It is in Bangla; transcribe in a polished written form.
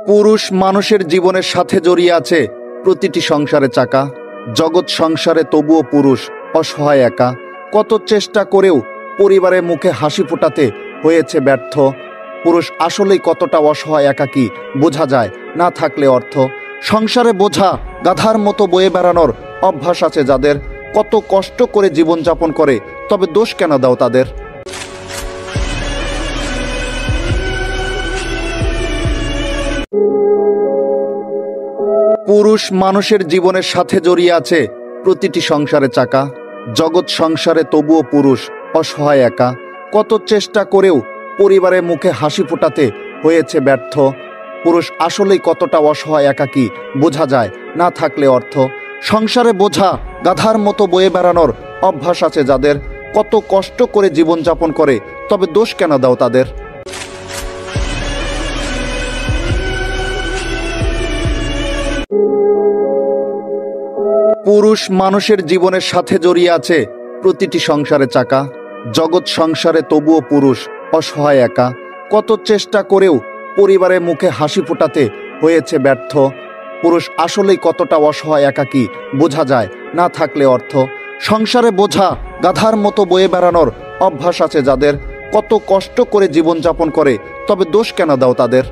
পুরুষ মানুষের জীবনের সাথে জড়িয়ে আছে প্রতিটি সংসারে চাকা। জগৎ সংসারে তবুও পুরুষ অসহায় একা। কত চেষ্টা করেও পরিবারের মুখে হাসি ফোটাতে হয়েছে ব্যর্থ। পুরুষ আসলেই কতটা অসহায় একাকী বোঝা যায় না থাকলে অর্থ। সংসারে বোঝা গাধার মতো বয়ে বেড়ানোর অভ্যাস আছে যাদের, কত কষ্ট করে জীবনযাপন করে, তবে দোষ কেন দাও তাদের? পুরুষ মানুষের জীবনের সাথে জড়িয়ে আছে প্রতিটি সংসারে চাকা। জগৎ সংসারে তবুও পুরুষ অসহায় একা। কত চেষ্টা করেও পরিবারের মুখে হাসি ফোটাতে হয়েছে ব্যর্থ। পুরুষ আসলেই কতটা অসহায় একাকী বোঝা যায় না থাকলে অর্থ। সংসারে বোঝা গাধার মতো বয়ে বেড়ানোর অভ্যাস আছে যাদের, কত কষ্ট করে জীবনযাপন করে, তবে দোষ কেন দাও তাদের? পুরুষ মানুষের জীবনের সাথে জড়িয়ে আছে প্রতিটি সংসারে চাকা। জগৎ সংসারে তবুও পুরুষ অসহায় একা। কত চেষ্টা করেও পরিবারের মুখে হাসি ফোটাতে হয়েছে ব্যর্থ। পুরুষ আসলেই কতটা অসহায় একাকী বোঝা যায় না থাকলে অর্থ। সংসারে বোঝা গাধার মতো বয়ে বেড়ানোর অভ্যাস আছে যাদের, কত কষ্ট করে জীবনযাপন করে, তবে দোষ কেন দাও তাদের?